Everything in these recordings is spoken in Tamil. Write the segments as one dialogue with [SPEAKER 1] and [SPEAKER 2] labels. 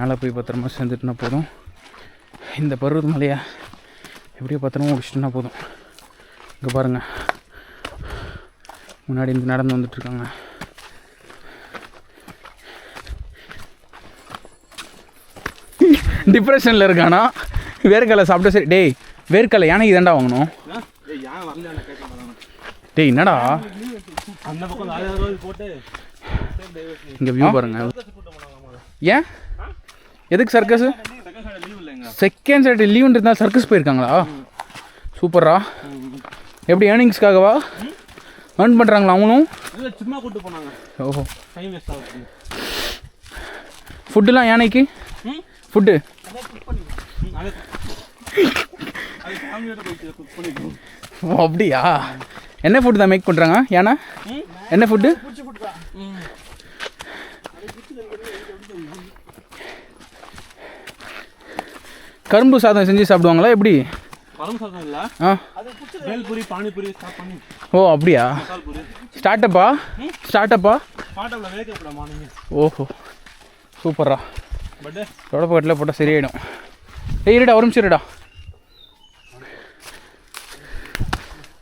[SPEAKER 1] மேலே போய் பத்திரமா சேர்ந்துட்டுனா போதும். இந்த பருவத மலையை எப்படியோ பத்திரமா முடிச்சுட்டுனா போதும். இங்கே பாருங்கள், முன்னாடி இந்த நடந்து வந்துட்டுருக்காங்க. டிப்ரெஷனில் இருக்கானா? வேர்க்கலை சாப்பிட்டா சரி. டேய் வேர்க்கலை யானை இதாண்டா வாங்கணும். டேய் என்னடா இங்கே வியூ பாருங்க. ஏன் எதுக்கு சர்க்கஸ்? செகண்ட் சாட்டர்டே லீவுன்னு இருந்தால் சர்க்கஸ் போயிருக்காங்களா? சூப்பரா. எப்படி ஏர்னிங்ஸ்க்காகவா? ஏர்ன் பண்ணுறாங்களா அவங்களும்?
[SPEAKER 2] சும்மா கூட்டு போனாங்க.
[SPEAKER 1] ஓஹோ. ஃபுட்டுலாம் யானைக்கு ஃபுட்டு அப்படியா? என்ன ஃபுட்டு தான் மேக் பண்ணுறாங்க யானை? என்ன ஃபுட்டு? கரும்பு சாதம் செஞ்சு சாப்பிடுவாங்களா எப்படி? ஓ அப்படியா? ஸ்டார்டப்பா? ஓஹோ சூப்பரா. தொடப்பக்கட்டில் போட்டால் சரியாயிடும். ஏய் இருடா ஒரு நிமிஷம் இருடா.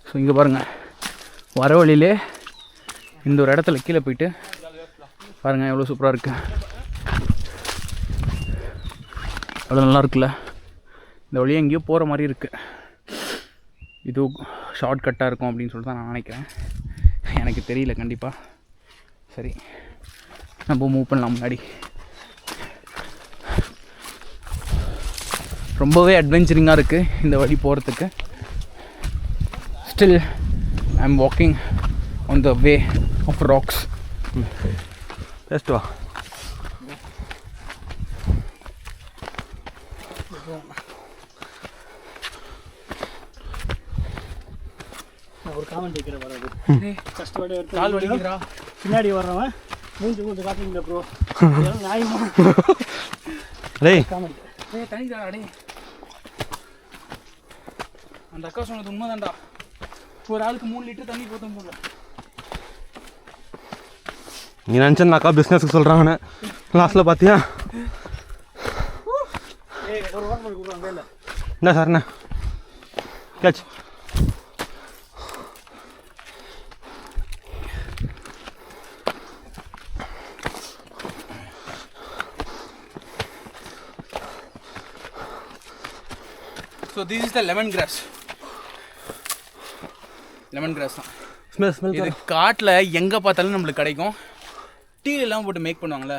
[SPEAKER 1] ஸோ இங்கே பாருங்கள், வர வழியிலே இந்த ஒரு இடத்துல கீழே போயிட்டு பாருங்கள் எவ்வளோ சூப்பராக இருக்குது. அவ்வளோ நல்லா இருக்குல்ல. இந்த வழியை எங்கேயோ போகிற மாதிரி இருக்குது. இது ஷார்ட் கட்டாக இருக்கும் அப்படின்னு சொல்லிட்டு தான் நான் நினைக்கிறேன். எனக்கு தெரியல கண்டிப்பாக. சரி நம்ம மூவ் பண்ணலாம். முன்னாடி ரொம்பவே அட்வென்ச்சரிங்காக இருக்குது இந்த வழி போகிறதுக்கு. Still I am walking on the way of rocks.
[SPEAKER 2] Best வா.
[SPEAKER 3] ஒரு காமெண்ட் வைக்கிறேன் வராது. கஷ்டப்பட்டு கால் வலிக்குதுடா. பின்னாடி வர்றவன் மூஞ்சி மூஞ்சி காட்டுங்க ப்ரோ. நியாயமா?
[SPEAKER 2] டேய்
[SPEAKER 3] காமெண்ட்.
[SPEAKER 1] டேய் தண்ணி தாடா டேய். அந்த அக்கா சொன்னது உண்மைதான்டா. ஒரு ஆளுக்கு 3 லிட்டர் தண்ணி போதும் போல.
[SPEAKER 2] நீ நினச்சேன் அக்கா பிஸ்னஸ்க்கு சொல்கிறாங்கன்னு, லாஸ்ட்டில் பார்த்தியா?
[SPEAKER 3] ஒரு வாரம் கொடுக்குறாங்க இல்லை
[SPEAKER 2] என்ன சார்? என்ன catch?
[SPEAKER 1] So this is the lemon grass. Lemon grass தான்.
[SPEAKER 2] ஸ்மெல்
[SPEAKER 1] இது காட்டில் எங்கே பார்த்தாலும் நம்மளுக்கு கிடைக்கும். டீலாம் போட்டு மேக் பண்ணுவாங்கள்ல,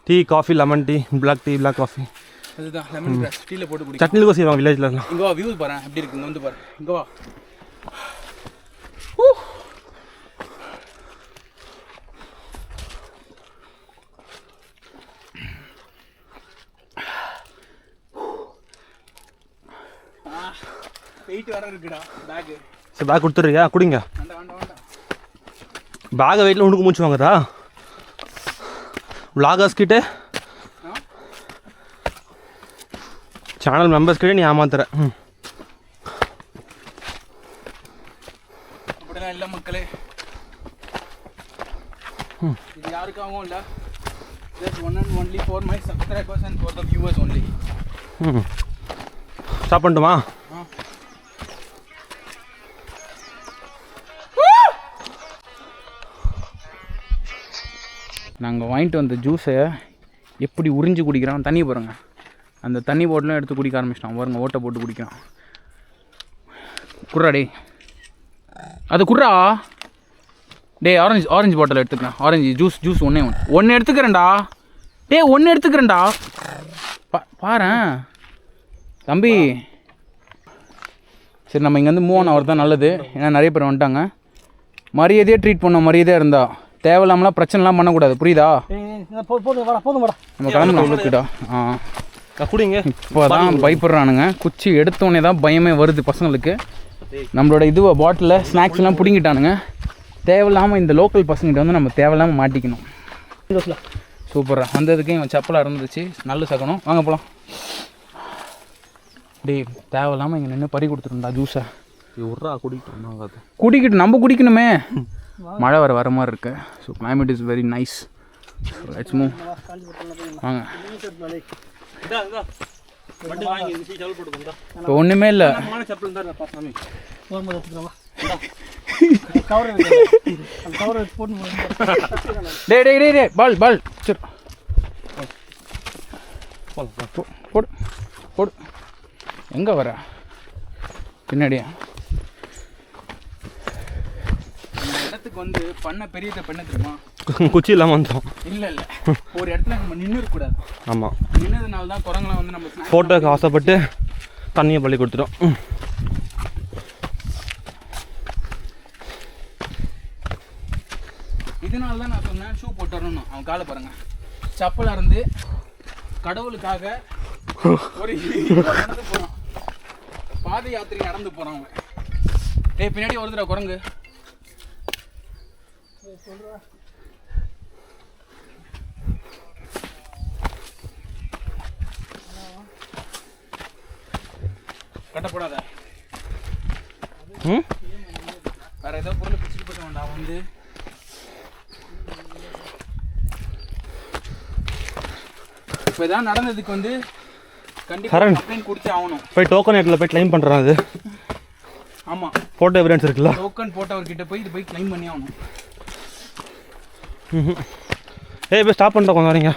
[SPEAKER 2] tea coffee, lemon tea, black tea, black coffee,
[SPEAKER 1] அதுதான் லெமன் கிராஸ். டீயில் போட்டு குடிக்கும்.
[SPEAKER 2] சட்னிலும் செய்வாங்க வில்லேஜில்.
[SPEAKER 1] இங்கே வா, வியூ பாரு எப்படி இருக்கு. இங்கே வந்து பாரு, இங்கே வா. வெயிட் வர இருக்குடா பேக்கு.
[SPEAKER 2] சரி பேக் கொடுத்துட்றியா? குடிங்க. பேகை வெயிட்டில் உனக்கு மூச்சு வாங்குறா? விளாகர்ஸ் கிட்டே சேனல் மெம்பர்ஸ் கிட்டே நீ ஏமாத்துற.
[SPEAKER 1] அப்படிலாம் இல்லை மக்களே. இது யாருக்காகவும் இல்லை. Just one and only for my subscribers and for the viewers only.
[SPEAKER 2] Stop பண்ணட்டுமா?
[SPEAKER 1] நாங்கள் வாங்கிட்டு வந்த ஜூஸை எப்படி உறிஞ்சி குடிக்கிறான். தண்ணி பாருங்கள், அந்த தண்ணி போட்டெலாம் எடுத்து குடிக்க ஆரம்பிச்சிட்டான் பாருங்க. ஓட்டை போட்டு குடிக்கிறான். குர்ரா டே, அது குர்ரா டே. ஆரஞ்சு பாட்டில் எடுத்துக்கிறேன். ஆரஞ்சு ஜூஸ் ஒன்று எடுத்துக்கிறேன்டா. டே ஒன்று எடுத்துக்கிறேன்டா. பாரேன் தம்பி. சரி நம்ம இங்கேருந்து மூவ் ஆன் ஆகிறது தான் நல்லது. ஏன்னா நிறைய பேர் வந்துட்டாங்க. மரியாதையாக ட்ரீட் பண்ணோம். மரியாதையாக இருந்தா தேவையில்லாமலாம் பிரச்சனைலாம் பண்ணக்கூடாது, புரியுதா? நம்ம கிளம்பலாம் உள்ளுக்கிட்டா.
[SPEAKER 2] குடிங்க.
[SPEAKER 1] இப்போ தான் பயப்படுறானுங்க. குச்சி எடுத்தோடனே தான் பயமே வருது பசங்களுக்கு. நம்மளோட இதுவை பாட்டிலில் ஸ்நாக்ஸ்லாம் பிடிங்கிட்டானுங்க. தேவையில்லாமல் இந்த லோக்கல் பசங்கிட்ட வந்து நம்ம தேவையில்லாமல் மாட்டிக்கணும். சூப்பராக வந்ததுக்கு இவன் செப்பலாக இருந்துச்சு. நல்ல சகனம். வாங்க போகலாம். டேய் தேவையில்லாமல் இங்கே நின்று பறி கொடுத்துருந்தா ஜூஸை. குடிக்கிட்டு நம்ம குடிக்கணுமே. மழை வர மாதிரி இருக்கு. So climate is very nice. Let's move. வாங்க. இப்போ ஒன்றுமே இல்லை.
[SPEAKER 3] போகும்போது எடுத்துக்கிறவா கவர் அந்த கவர் எடுத்து போட்டு
[SPEAKER 1] டே பால் சரி போடு போடு. எங்கே வர பின்னாடியா? இந்த இடத்துக்கு வந்து பண்ண பெரிய பண்ண தெரியுமா?
[SPEAKER 2] குச்சி இல்லாமல் வந்தோம்.
[SPEAKER 1] இல்லை ஒரு இடத்துல நம்ம நின்று இருக்கக்கூடாது.
[SPEAKER 2] ஆமாம்,
[SPEAKER 1] நின்னதுனால தான் குரங்கெல்லாம் வந்து நம்ம
[SPEAKER 2] ஃபோட்டோக்கு ஆசைப்பட்டு தண்ணியை பள்ளி கொடுத்துட்டோம்.
[SPEAKER 1] இதனால தான் நான் சொன்னேன் ஷூ போட்டு வரணும். அவன் காலை பாருங்க, சப்பலாக இருந்து கடவுளுக்காக ஒரு நடந்து போகிறான், பாத யாத்திரை நடந்து போகிறான் அவன். பின்னாடி வருதுடா குரங்கு. கட்டப்படாத. வேற ஏதோ பொருள் பிடிச்சிட்டு போக வேண்டாம். வந்து இப்போ இதான் நடந்ததுக்கு வந்து கண்டிப்பாக கம்ப்ளைண்ட் கொடுத்து ஆகணும்.
[SPEAKER 2] போய் டோக்கன் இடத்துல போய் கிளைம் பண்ணுறான். அது
[SPEAKER 1] ஆமாம்,
[SPEAKER 2] ஃபோட்டோ எவிடன்ஸ் இருக்குல்ல,
[SPEAKER 1] டோக்கன் போட்டவர்கிட்ட போய் இது போய் கிளைம் பண்ணி ஆகணும்.
[SPEAKER 2] போய் ஸ்டாப் பண்ணிட்டோம் கொஞ்சம் வரீங்க.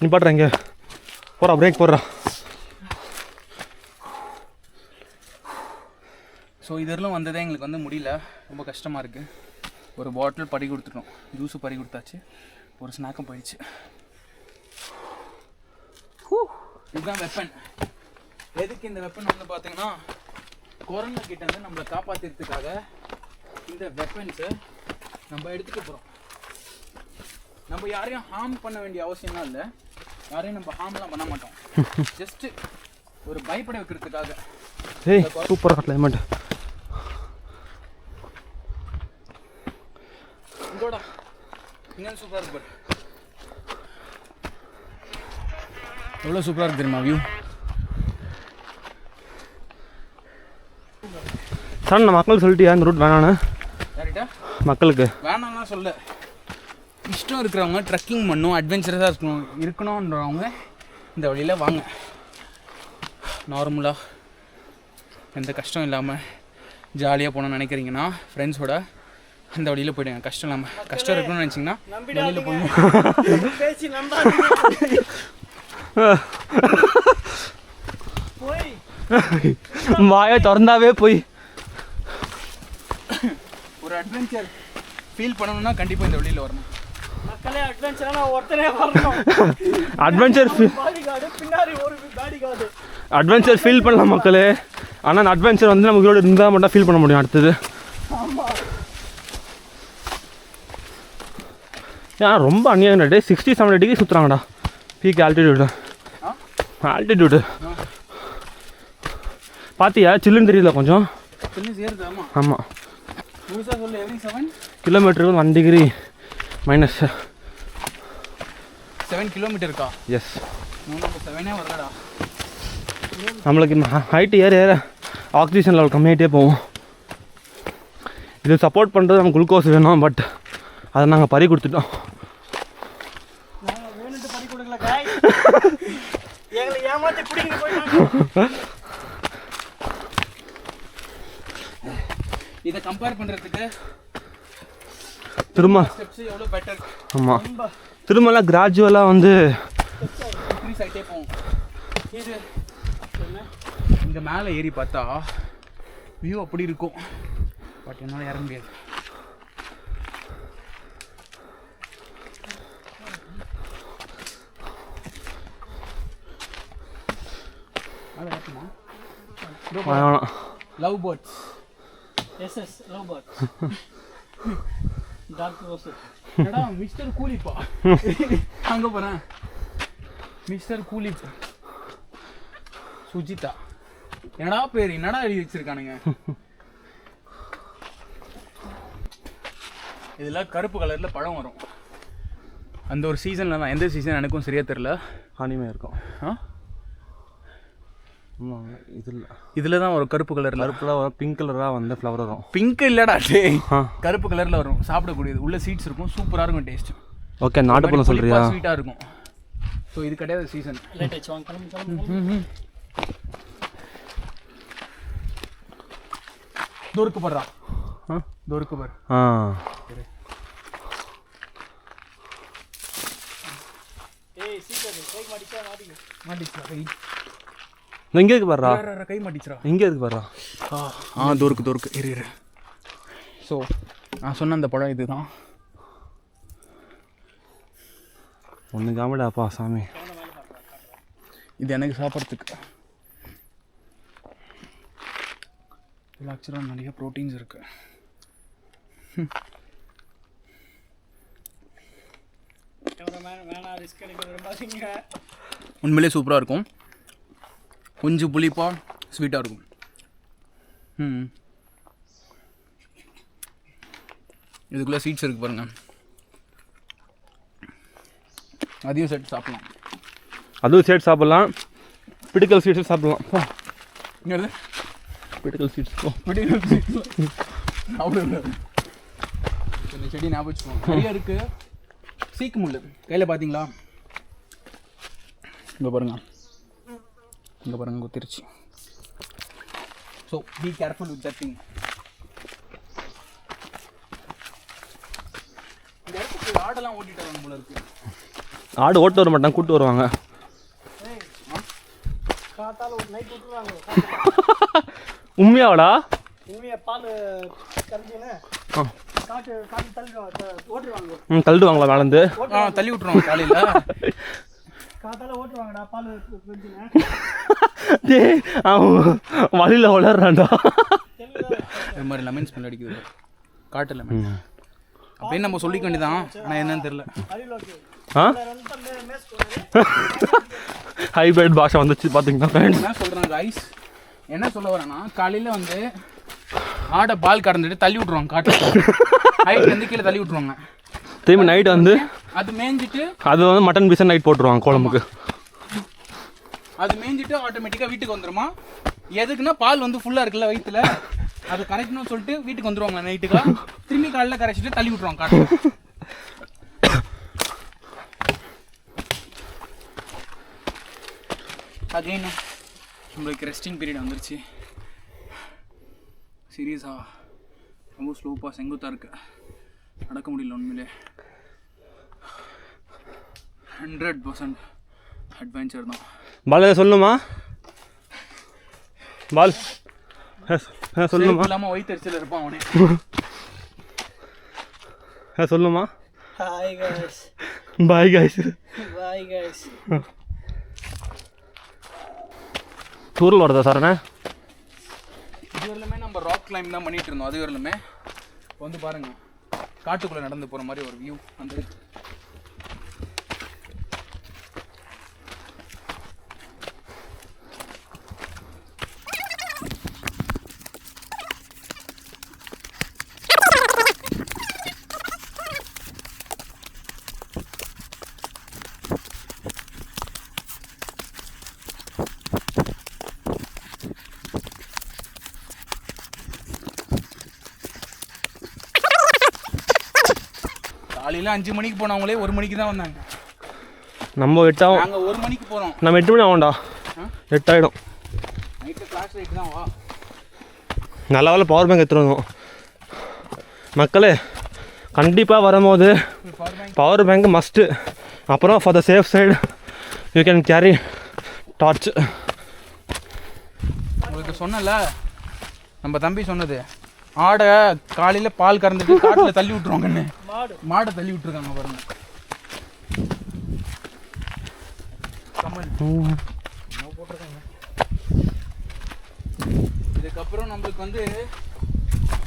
[SPEAKER 2] நீ பாட்டுறீங்க போகிறா, பிரேக் போடுறா.
[SPEAKER 1] ஸோ இதெல்லாம் வந்ததே எங்களுக்கு வந்து முடியல, ரொம்ப கஷ்டமாக இருக்குது. ஒரு பாட்டில் பறி கொடுத்துட்டோம், ஜூஸு பறி கொடுத்தாச்சு, ஒரு ஸ்நாக்கும் போயிடுச்சு. இதுதான் வெப்பன். எதுக்கு இந்த வெப்பன் வந்து பார்த்தீங்கன்னா, கொரோனா கிட்ட வந்து நம்மளை காப்பாற்றுறதுக்காக இந்த வெப்பன்ஸை நம்ம எடுத்துகிட்டு போகிறோம். நம்ம யாரையும் ஹார்ம் பண்ண வேண்டிய அவசியம்லாம் இல்லை, யாரையும் நம்ம ஹார்ம்லாம் பண்ண மாட்டோம். ஜஸ்ட்டு ஒரு பயப்பட வைக்கிறதுக்காக.
[SPEAKER 2] சூப்பராக கிளைமேட்.
[SPEAKER 1] இங்கோடா இன்னும் சூப்பராக இருக்கு பாரு. எவ்வளோ சூப்பராக இருக்கு தெரியுமா வியூ?
[SPEAKER 2] சார் நான் மக்களுக்கு சொல்லிட்டியா இந்த ரூட் வேணான்னு?
[SPEAKER 1] யார்கிட்ட?
[SPEAKER 2] மக்களுக்கு
[SPEAKER 1] வேணாம்லாம் சொல்ல. இஷ்டம் இருக்கிறவங்க ட்ரெக்கிங் பண்ணணும், அட்வென்ச்சரஸாக இருக்கணுன்றவங்க இந்த வழியில் வாங்க. நார்மலாக எந்த கஷ்டம் இல்லாமல் ஜாலியாக போகணும்னு நினைக்கிறீங்கன்னா ஃப்ரெண்ட்ஸோட அந்த வழியில் போய்டுங்க. கஷ்டம் இல்லாமல், கஷ்டம் இருக்கணும்னு நினச்சிங்கன்னா வெளியில் போகணும்.
[SPEAKER 2] வாயை திறந்தாவே போய்
[SPEAKER 1] ஒரு அட்வென்ச்சர் ஃபீல் பண்ணணும்னா கண்டிப்பாக இந்த வழியில் வரணும்.
[SPEAKER 3] மக்களே அட்வென்ச்சராக ஒருத்தரே வரணும்.
[SPEAKER 2] அட்வென்ச்சர்
[SPEAKER 3] பின்னாடி ஒரு பாடி கார்டு
[SPEAKER 2] அட்வென்ச்சர் ஃபீல் பண்ணலாம் மக்களே. ஆனால் அந்த அட்வென்ச்சர் வந்து நமக்கு இதோட இருந்தால் மட்டும் ஃபீல் பண்ண முடியும். அடுத்தது ஏன்னா ரொம்ப அநியாயம். 60-70 டிகிரி சுற்றுறாங்கடா பீக் ஆல்டிடியூடு. பார்த்தியா சில்லுன்னு தெரியல கொஞ்சம். ஆமாம், கிலோமீட்டருக்கு 1 டிகிரி மைனஸ்.
[SPEAKER 1] 7 கிலோமீட்டருக்கா?
[SPEAKER 2] எஸ்,
[SPEAKER 1] 7 வரலடா.
[SPEAKER 2] நம்மளுக்கு ஹைட்டு ஏற ஆக்சிஜன் லெவல் கம்மியாகிட்டே போவோம். இது சப்போர்ட் பண்ணுறது நமக்கு குளுக்கோஸ் வேணும், பட் அதை நாங்கள் பறி கொடுத்துட்டோம்.
[SPEAKER 3] பறி கொடுக்கல காய், எங்களை ஏமாற்றி பிடிக்கிட்டு போயிட்டாங்க.
[SPEAKER 1] இதை கம்பேர் பண்ணுறதுக்கு
[SPEAKER 2] திரும்ப
[SPEAKER 1] ஸ்டெப்ஸ் எவ்வளோ பெட்டர்.
[SPEAKER 2] ஆமாம், திரும்பலாம் கிராஜுவலாக வந்து
[SPEAKER 1] இன்க்ரீஸ் ஆகிட்டே போகும். இது இங்கே மேலே ஏறி பார்த்தா வியூ அப்படி இருக்கும், பட் என்னால் ஏற முடியாது. Love birds.
[SPEAKER 3] SS love birds. Doctor rose.
[SPEAKER 1] என்னடா மிஸ்டர் கூலிப்பா அங்கே போகிறேன். மிஸ்டர் கூலிப் சுஜிதா என்னடா பேர், என்னடா எழுதி வச்சிருக்கானுங்க. இதில் கருப்பு கலரில் பழம் வரும். அந்த ஒரு சீசனில் தான், எந்த சீசன் எனக்கும் சரியாக தெரில.
[SPEAKER 2] ஹனிமே இருக்கும்.
[SPEAKER 1] இதில் தான் ஒரு கருப்பு கலரில்,
[SPEAKER 2] கருப்பில் பிங்க் கலராக வந்து ஃப்ளவர் வரும்.
[SPEAKER 1] பிங்க் இல்லைடா டே, கருப்பு கலரில் வரும். சாப்பிடக்கூடியது, உள்ள சீட்ஸ் இருக்கும், சூப்பராக இருக்கும் டேஸ்ட்.
[SPEAKER 2] ஓகே, நாட்டுப்பழம் சொல்கிறியா?
[SPEAKER 1] ஸ்வீட்டாக இருக்கும். ஸோ இது கிடையாது சீசன்.
[SPEAKER 3] லேட் ஆச்சு, வாங்க கிளம்பி.
[SPEAKER 1] தூருக்கு போடுறா. தூருக்கு போடு.
[SPEAKER 3] ஏய் சீக்கிரம் கை மாட்டிச்சா
[SPEAKER 1] மாட்டிச்சுடா கை.
[SPEAKER 2] இங்கே இருக்கு பாடுறா,
[SPEAKER 1] கை மாட்டிச்சுடா.
[SPEAKER 2] இங்கே இருக்கு பாடுறா.
[SPEAKER 1] தூருக்கு இரு. ஸோ நான் சொன்ன அந்த பழம் இதுதான்.
[SPEAKER 2] ஒன்று காமெடாப்பா சாமி.
[SPEAKER 1] இது எனக்கு சாப்பிட்றதுக்கு. இதில் ஆக்சுவலாக நிறைய ப்ரோட்டீன்ஸ் இருக்கு.
[SPEAKER 3] வேணா ரிஸ்க் எடுக்க விரும்பாதீங்க.
[SPEAKER 1] உண்மையிலே சூப்பராக இருக்கும். கொஞ்சம் புளிப்பாக ஸ்வீட்டாக இருக்கும். இதுக்குள்ளே சீட்ஸ் இருக்குது பாருங்கள். அதையும் சேர்த்து சாப்பிட்லாம்.
[SPEAKER 2] அதுவும் சேர்த்து சாப்பிட்லாம். பிடிக்கல் சீட்ஸும் சாப்பிட்லாம்.
[SPEAKER 1] இங்கே
[SPEAKER 2] பிடிக்கல் சீட்ஸ்
[SPEAKER 1] அவ்வளோ இந்த செடி ஞாபகம் வச்சுக்கோங்க. நிறைய இருக்குது. சீக்கு முள் கையில் பார்த்தீங்களா? இங்கே பாருங்க குத்திருச்சு. So be careful with that thing. இந்த இடத்துக்கு ஆடெல்லாம் ஓட்டிட்டு வராங்க போல இருக்கு.
[SPEAKER 2] ஆடு ஓட்டு வர மாட்டாங்க, கூப்பிட்டு வருவாங்க.
[SPEAKER 3] காத்தால ஒரு நைட் விட்டுருவாங்க.
[SPEAKER 2] உண்மையாவடா?
[SPEAKER 3] உண்மையா பால் கரைஞ்சின்னு காட்டு ஓட்டுருவாங்க.
[SPEAKER 2] தள்ளிடுவாங்களா மேலேருந்து?
[SPEAKER 1] தள்ளி விட்டுருவாங்க காலையில்.
[SPEAKER 3] காத்தால ஓட்டுவாங்கடா பால் கரைஞ்சின்னு.
[SPEAKER 2] வழியில் வளர்றான்டா.
[SPEAKER 1] இது மாதிரி லெமன் ஸ்மெல் அடிக்குது. காட்டு லெமன் அப்படின்னு நம்ம சொல்லிக்க வேண்டியதான். ஆனால் என்னன்னு தெரியல.
[SPEAKER 2] ஹைபிரிட் பாஷை வந்துச்சு பார்த்தீங்கன்னா.
[SPEAKER 1] என்ன சொல்கிறாங்க ஐஸ், என்ன சொல்ல வரேன்னா, காலையில் வந்து ஆடை பால் கறந்துட்டு தள்ளி விட்ருவாங்க. காட்டில் ஹைட் வந்து கீழே தள்ளி விட்ருவாங்க.
[SPEAKER 2] திரும்பி நைட் வந்து
[SPEAKER 1] அது மேய்ஞ்சிட்டு
[SPEAKER 2] அது வந்து மட்டன் பீஸை நைட் போட்டுருவாங்க குழம்புக்கு.
[SPEAKER 1] அது மேய்ஞ்சிட்டு ஆட்டோமேட்டிக்காக வீட்டுக்கு வந்துடுமா. எதுக்குன்னா பால் வந்து ஃபுல்லாக இருக்குல்ல வயிற்றுல, அது கரைக்கணும்னு சொல்லிட்டு வீட்டுக்கு வந்துடுவாங்க நைட்டுக்கா. திரும்பி காலையில் கரைச்சிட்டு தள்ளி விட்ருவாங்க காட்டில். அகைன் நம்மளுக்கு ரெஸ்டிங் பீரியட் வந்துருச்சு. சீரியஸாக ரொம்ப ஸ்லோப்பாக செங்குத்தாக இருக்கு, நடக்க முடியல. உண்மையிலே 100% அட்வென்ச்சர் தான்.
[SPEAKER 2] பால் எதாவது சொல்லணுமா? பால் சொல்லணுமா?
[SPEAKER 1] இல்லாமல் வயிற்றுச்சல் இருப்பான் அவனே.
[SPEAKER 2] சொல்லணுமா?
[SPEAKER 3] Hi guys.
[SPEAKER 2] Bye guys.
[SPEAKER 3] Bye guys.
[SPEAKER 2] டூரில் வருதா சார்ண்ணே?
[SPEAKER 1] இது வரலுமே நம்ம ராக் கிளைம் தான் பண்ணிட்டு இருந்தோம். அது வரலுமே வந்து பாருங்க, காட்டுக்குள்ளே நடந்து போகிற மாதிரி ஒரு வியூ. அந்த காலையில் 5 மணிக்கு போனவங்களே 1 மணிக்கு தான் வந்தாங்க.
[SPEAKER 2] நம்ம 8 ஆகும்.
[SPEAKER 1] நாங்கள் 1 மணிக்கு போகிறோம்.
[SPEAKER 2] நம்ம 8 மணி ஆகும்டா. 8 ஆகிடும்.
[SPEAKER 1] நைட்டு ஃப்ளாஷ் லைட் தான். வா,
[SPEAKER 2] நல்ல வேலை பவர் பேங்க் எடுத்துகிட்டு வந்தோம். மக்களே கண்டிப்பாக வரும்போது பவர் பேங்க் மஸ்ட்டு. அப்புறம் for the safe side you can carry torch.
[SPEAKER 1] உங்களுக்கு சொன்னல, நம்ம தம்பி சொன்னது, ஆடை காலையில் பால் கறந்துட்டு காட்டில் தள்ளி விட்ருவாங்கன்னு. மாடை தள்ளி விட்டுருக்காங்க பாருங்க. போட்டிருக்காங்க. இதுக்கப்புறம் நம்மளுக்கு வந்து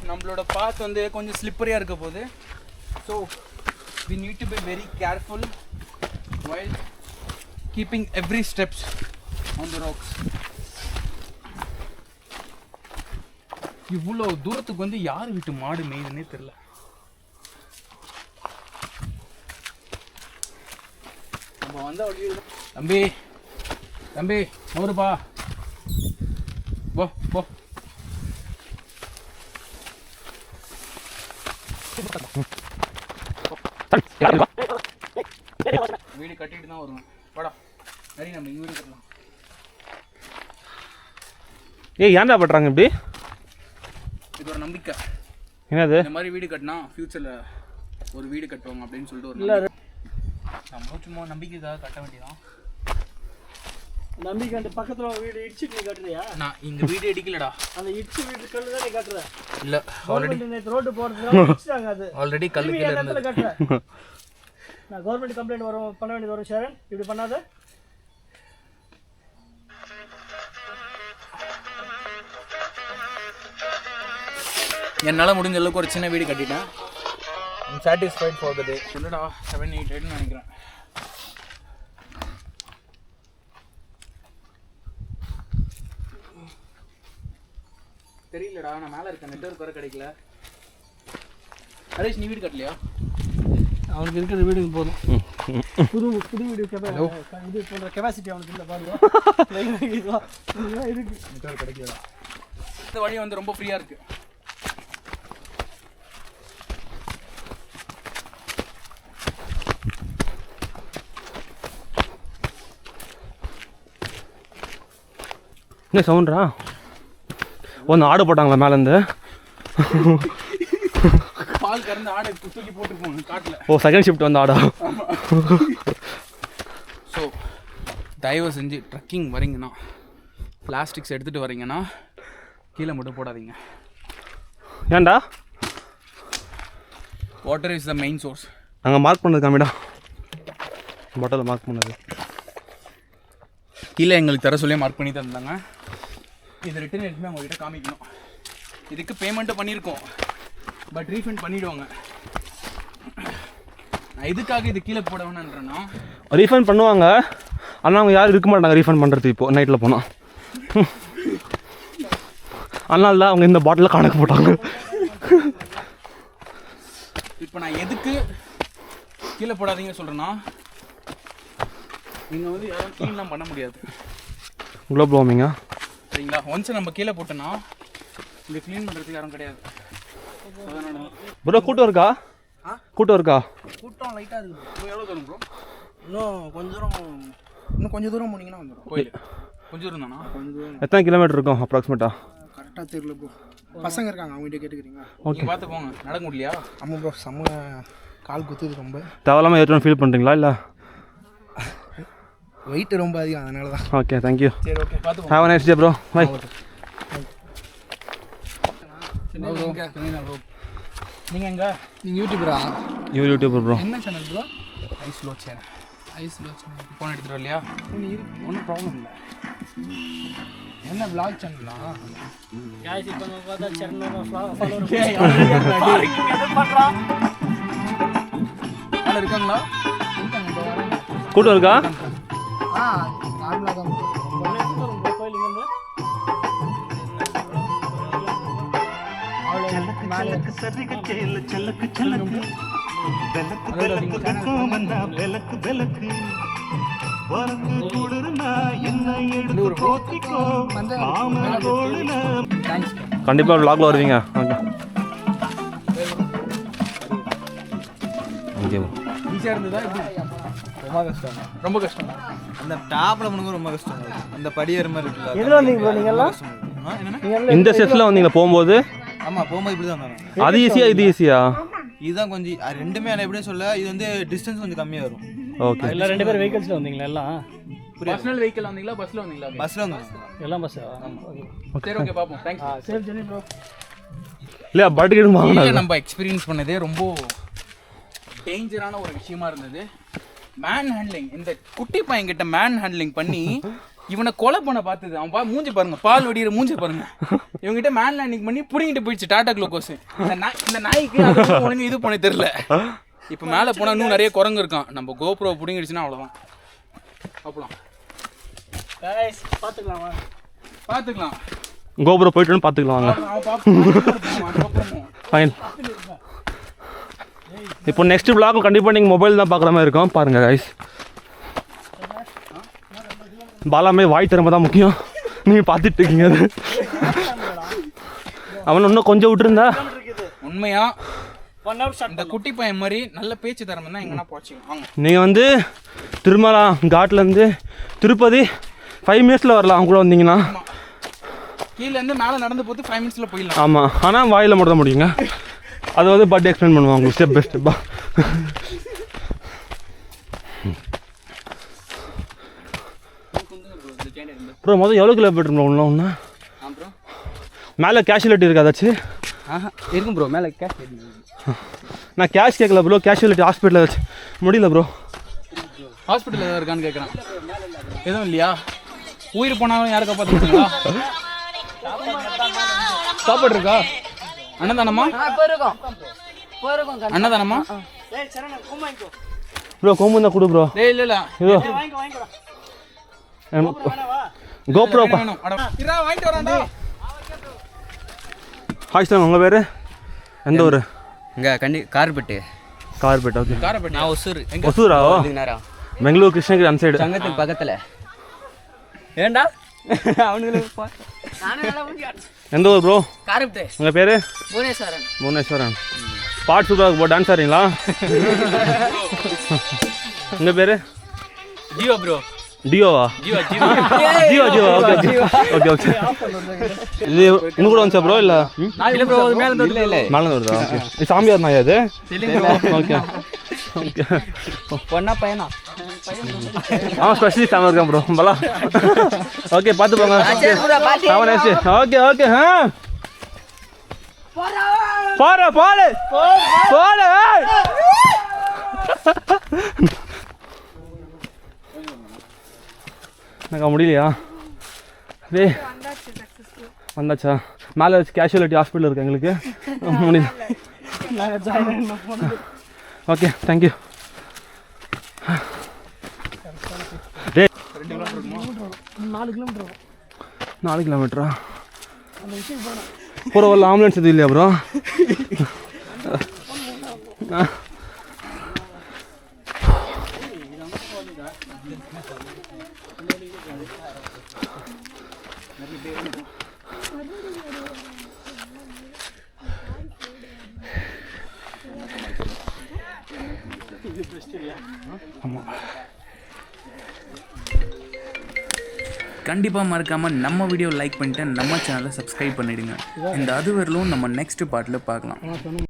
[SPEAKER 1] நம்மளோட பாத் வந்து கொஞ்சம் ஸ்லிப்பரியாக இருக்க போகுது. So we need to be very careful while keeping every steps on the rocks. இவ்வளோ தூரத்துக்கு வந்து யார் வீட்டு மாடு மேய்துன்னே தெரியல. நம்ம வந்த வழி. தம்பி தம்பி நூறுபா, போ போ. வீடு கட்டிட்டு தான் வருவேன். வாடா சரி நம்ம இங்கே வீடு கட்டலாம்.
[SPEAKER 2] ஏய் ஏன்டா பண்றாங்க இப்படி?
[SPEAKER 1] இது ஒரு நம்பிக்கை.
[SPEAKER 2] என்னது?
[SPEAKER 1] இந்த மாதிரி வீடு கட்டினா ஃப்யூச்சரில் ஒரு வீடு கட்டுவாங்க அப்படின்னு சொல்லிட்டு ஒரு
[SPEAKER 3] இல்லை
[SPEAKER 1] நம்ம சும்மா நம்பிக்கைக்காக கட்ட வேண்டியதான்.
[SPEAKER 3] நம்பிக்கை அந்த பக்கத்தில் வீடு இடிச்சுட்டு நீ கட்டுறியா?
[SPEAKER 1] நான் இந்த வீடு இடிக்கலடா.
[SPEAKER 3] அந்த இடிச்சு வீட்டு கல்லு தான் நீ கட்டுற.
[SPEAKER 1] இல்லை ஆல்ரெடி
[SPEAKER 3] நேற்று ரோட்டு போகிறதுனால இடிச்சிட்டாங்க. அது
[SPEAKER 1] ஆல்ரெடி கல்லு கீழே
[SPEAKER 3] இடத்துல கட்டுறேன். நான் கவர்மெண்ட் கம்ப்ளைண்ட் பண்ண வேண்டியது வரும். ஷரண் இப்படி பண்ணாத.
[SPEAKER 1] என்னால் முடிஞ்ச அளவுக்கு ஒரு சின்ன வீடு கட்டிட்டேன். ஐம் சாட்டிஸ்ஃபைட் ஃபார் த டே. சொல்லுடா 7-8 நினைக்கிறேன். தெரியலடா நான் மேலே இருக்கேன், நெட்வொர்க் வர கிடைக்கல. ஹரீஷ் நீ வீடு கட்டலையா?
[SPEAKER 3] அவனுக்கு இருக்கிற வீடுக்கு போதும். புது வீடு இது போன்ற கெப்பாசிட்டி அவனுக்கு இல்லை பாருங்க. இருக்கு
[SPEAKER 1] நெட்வொர்க் கிடைக்கலடா. இந்த வழி வந்து ரொம்ப ஃப்ரீயாக இருக்குது.
[SPEAKER 2] என்ன சவுண்டா? ஒன்று ஆடு போட்டாங்களா மேலேருந்து?
[SPEAKER 1] பால் கறந்து ஆடை தூக்கி போட்டுருப்போம் காட்டில்.
[SPEAKER 2] ஓ செகண்ட் ஷிஃப்ட் வந்து ஆடா.
[SPEAKER 1] ஸோ தயவு செஞ்சு ட்ரக்கிங் வரீங்கன்னா பிளாஸ்டிக்ஸ் எடுத்துகிட்டு வரீங்கன்னா கீழே மட்டும் போடாதீங்க.
[SPEAKER 2] ஏன்டா?
[SPEAKER 1] Water is the main source.
[SPEAKER 2] அங்கே மார்க் பண்ணது காமிடா, பாட்டில் மார்க் பண்ணது.
[SPEAKER 1] கீழே எங்களுக்கு தர சொல்லி மார்க் பண்ணி தந்தாங்க. இது ரிட்டன் எடுத்துமே அவங்ககிட்ட காமிக்கணும். இதுக்கு பேமெண்ட்டும் பண்ணியிருக்கோம், பட் ரீஃபண்ட் பண்ணிவிடுவாங்க. நான் இதுக்காக இது கீழே போட வேணான்றேன்னா
[SPEAKER 2] ரீஃபண்ட் பண்ணுவாங்க, ஆனால் அவங்க யாரும் இருக்க மாட்டாங்க ரீஃபண்ட் பண்ணுறது. இப்போது நைட்டில் போனால் அதனால தான் அவங்க இந்த பாட்டிலில் கணக்கு போட்டாங்க.
[SPEAKER 1] இப்போ நான் எதுக்கு கீழே போடாதீங்க சொல்கிறேன்னா, நீங்கள் வந்து யாரும் க்ளீன்லாம் பண்ண முடியாது.
[SPEAKER 2] குளோபல் வார்மிங்கா?
[SPEAKER 1] சரிங்களா? ஒன்ஸ் நம்ம கீழே போட்டோன்னா இங்கே க்ளீன் பண்ணுறதுக்கு யாரும் கிடையாது.
[SPEAKER 2] ப்ரோ கூட்டம் இருக்கா? கூட்டம் இருக்கா?
[SPEAKER 1] கூட்டம் லைட்டாக இருக்குது. இப்போ எவ்வளோ தூரம் ப்ரோ? இன்னும் கொஞ்சம் தூரம் போனீங்கன்னா வந்துடும் கோயில். கொஞ்சம் தூரம் தானா? கொஞ்சம் தூரம்.
[SPEAKER 2] எத்தனை கிலோமீட்டர் இருக்கும் அப்ராக்சிமேட்டாக?
[SPEAKER 4] கரெக்டாக தெரியல ப்ரோ. பசங்க இருக்காங்க, அவங்ககிட்ட கேட்டுக்கிறீங்களா?
[SPEAKER 1] ஓகே பார்த்து போங்க. நடக்க முடியலையா?
[SPEAKER 4] ஆமாம் ப்ரோ, செம்ம கால் குத்துது ரொம்ப.
[SPEAKER 2] தேவையில்லாமல் ஏற்றணும் ஃபீல் பண்ணுறீங்களா? இல்லை
[SPEAKER 4] வெயிட் ரொம்ப அதிகம், அதனால தான்.
[SPEAKER 2] Okay thank you.
[SPEAKER 1] சரி ஓகே பார்த்து போங்க.
[SPEAKER 2] Have a nice day bro. Bye.
[SPEAKER 1] நீங்கள் எங்கே?
[SPEAKER 4] நீங்கள் யூடியூபரா?
[SPEAKER 2] இவர் யூடியூபர் ப்ரோ.
[SPEAKER 1] என்ன சேனல் ப்ரோ? ஐஸ் லோ சேனல். ஃபோன் எடுத்துகிட்டு வரலையா? ஒன்றும் ப்ராப்ளம் இல்லை. என்ன விளாக் சேனலா?
[SPEAKER 3] யாய்ஸ் இப்போ நம்ம பார்த்தா சரணம் ஃபாலோவர்
[SPEAKER 1] யாரும் இருக்காங்களா?
[SPEAKER 2] கூட்டம் இருக்கா?
[SPEAKER 4] நார்மலாக தான் ப்ரோ.
[SPEAKER 3] கோயில் இங்கே
[SPEAKER 2] கண்டிப்பாக vlogல வருவீங்க. ஓகே
[SPEAKER 1] ஈஸியாக இருந்ததா?
[SPEAKER 4] ரொம்ப கஷ்டம்,
[SPEAKER 1] ரொம்ப கஷ்டம்.
[SPEAKER 4] அந்த டாப்ல பண்ணுங்க ரொம்ப கஷ்டம். அந்த படி ஏற மாதிரி இருக்குல்ல.
[SPEAKER 3] எதில் வந்தீங்க ப்ரோ நீங்கள்லாம்?
[SPEAKER 4] என்னன்னா
[SPEAKER 2] இந்த செஸ்ல வந்தீங்களா போகும்போது?
[SPEAKER 4] ஆமாம், போகும்போது இப்படி தான் வந்தாங்க.
[SPEAKER 2] அது ஈஸியா இது ஈஸியா?
[SPEAKER 4] இதுதான் கொஞ்சம் ரெண்டுமே நான் எப்படியும் சொல்ல, இது வந்து டிஸ்டன்ஸ் கொஞ்சம் கம்மியாக வரும்.
[SPEAKER 2] ஓகே.
[SPEAKER 3] எல்லாம் 2 பேர் வெஹிக்கிள்ஸில் வந்தீங்களா? எல்லாம்
[SPEAKER 1] பர்சனல் வெஹிக்கிள் வந்தீங்களா பஸ்ஸில் வந்தீங்களா?
[SPEAKER 4] பஸ்ஸில் வந்தாங்க.
[SPEAKER 3] எல்லாம் பஸ்ஸா?
[SPEAKER 1] சரி ஓகே பார்ப்போம். தேங்க்ஸ்.
[SPEAKER 3] சரி சரி ப்ரோ.
[SPEAKER 2] இல்லையா பட்டுக்கிட்டு வாங்க.
[SPEAKER 1] நம்ம எக்ஸ்பீரியன்ஸ் பண்ணதே ரொம்ப டேஞ்சரான ஒரு விஷயமா இருந்தது. Man handling. இந்த குட்டி பையன்கிட்ட மேன் ஹேண்ட்லிங் பண்ணி இவனை கொலை பண்ண பார்த்தது. அவன் மூஞ்சி பாருங்க, பால் வடிகிற மூஞ்சி பாருங்க. இவங்ககிட்ட மேன் ஹேண்ட்லிங் பண்ணி பிடிங்கிட்டு போயிடுச்சு டாடா குளுக்கோஸ். இந்த நாய்க்கு அது இது பண்ண தெரியல. இப்போ மேலே போனால் இன்னும் நிறைய குரங்கு இருக்கான். நம்ம கோப்ரோ பிடிங்கிடுச்சுன்னா அவ்வளோதான். அப்பலாம்
[SPEAKER 3] பார்த்துக்கலாமா?
[SPEAKER 1] பார்த்துக்கலாம்.
[SPEAKER 2] கோபுரம் போயிட்டு பார்த்துக்கலாம் வாங்க. ஃபைன். இப்போ நெக்ஸ்ட் vlog கண்டிப்பாக நீங்கள் மொபைல் தான் பார்க்குற மாதிரி இருக்கும். பாருங்கள் கைஸ், பாலாமே வாய் திறமை தான் முக்கியம். நீங்கள் பார்த்துட்டு இருக்கீங்க அது. அவன் இன்னும் கொஞ்சம் விட்டுருந்தா
[SPEAKER 1] உண்மையா
[SPEAKER 3] 1 hour ஸ்டார்ட்
[SPEAKER 1] இந்த குட்டி பையன் மாதிரி நல்ல பேச்சு தரம் தான் எங்கன்னா போச்சு வாங்க.
[SPEAKER 2] நீங்கள் வந்து திருமலா காட்லேருந்து திருப்பதி 5 மினிட்ஸில் வரலாம் அவங்க கூட வந்தீங்கன்னா.
[SPEAKER 1] கீழேருந்து மேலே நடந்து போட்டு 5 மினிட்ஸில் போயிடலாம்.
[SPEAKER 2] ஆமாம், ஆனால் வாயில் மட்டும் தான் முடியுங்க. அது வந்து பட் எக்ஸ்பிளைன் பண்ணுவாங்க உங்களுக்கு ஸ்டெப் பை ஸ்டெப்பா. ப்ரோ மொதல் எவ்வளோ கிலோமீட்டர் ஒன்று ஒன்று
[SPEAKER 1] ப்ரோ
[SPEAKER 2] மேலே கேஷுவலிட்டி இருக்கா ஏதாச்சும்?
[SPEAKER 1] இருக்கும் ப்ரோ மேலே கேஷ்.
[SPEAKER 2] நான் கேஷ் கேட்கல ப்ரோ, கேஷுவலிட்டி ஹாஸ்பிட்டலில் ஏதாச்சும் முடியல ப்ரோ.
[SPEAKER 1] ஹாஸ்பிட்டல் எதாவது இருக்கான்னு கேட்குறேன். எதுவும் இல்லையா? உயிர் போனாலும் யாரை காப்பாற்றுங்களா? சாப்பாடு இருக்கா? அன்னதானமா? அன்னதானமா?
[SPEAKER 2] ப்ரோ கோம்பு தான் கொடு ப்ரோ.
[SPEAKER 1] டேய் இல்லை இல்லை
[SPEAKER 2] இதோ கோப்ரோ.
[SPEAKER 1] வாங்கிட்டு வரான்டா.
[SPEAKER 2] ஹாய் சார், உங்கள் பேர் எந்த ஊர்?
[SPEAKER 5] இங்கே கார்பெட்டு.
[SPEAKER 2] கார்பெட். ஓகே.
[SPEAKER 1] காரப்பட்டி.
[SPEAKER 5] நான் ஒசூர்.
[SPEAKER 2] ஒசூரா? பெங்களூர் கிருஷ்ணகிரி அந்த சைடு.
[SPEAKER 5] சங்கத்துக்கு பக்கத்தில். ஏண்டா அவனுங்களுக்கு
[SPEAKER 2] எந்த ஊர் ப்ரோ?
[SPEAKER 5] கார்பெட்டு.
[SPEAKER 2] உங்கள் பேர்?
[SPEAKER 5] புவனேஸ்வரன்.
[SPEAKER 2] புவனேஸ்வரன். பாட்டு சூப்பராக போ, டான்ஸ் ஆடுறீங்களா? உங்கள் பேர்?
[SPEAKER 5] Jio bro.
[SPEAKER 2] டியோவா?
[SPEAKER 5] Jio
[SPEAKER 2] Jio Jio. Okay okay okay. இது இன்னும் கூட வந்துச்சா ப்ரோ? இல்லை
[SPEAKER 5] இல்லை ப்ரோ, மேலே இல்லை இல்லை
[SPEAKER 2] மேலே வருதா? ஓகே. இது சாமியார் நாயா இது? Okay okay.
[SPEAKER 5] பொண்ணா பையனா?
[SPEAKER 2] அவன் ஸ்பெஷலிஸ்ட் அவன் இருக்கான் ப்ரோ. பலா ஓகே, பார்த்து போங்க. அவன் நெக்ஸ்ட். Okay okay. போற போடு போடு. எனக்கு முடியலையா? டேய் வந்தாச்சா? மேலே வச்சு கேஷுவலிட்டி ஹாஸ்பிட்டல் இருக்கு எங்களுக்கு. முடியல. Okay thank you. டே 4 கிலோமீட்டரா? போகிற வரல ஆம்புலன்ஸ் எதுவும் இல்லையா ப்ரோ?
[SPEAKER 6] கண்டிப்பாக மறக்காமல் நம்ம வீடியோ லைக் பண்ணிட்டு நம்ம சேனலை சப்ஸ்கிரைப் பண்ணிவிடுங்க. இந்த அது வரலும் நம்ம நெக்ஸ்ட் பார்ட்டில் பார்க்கலாம்.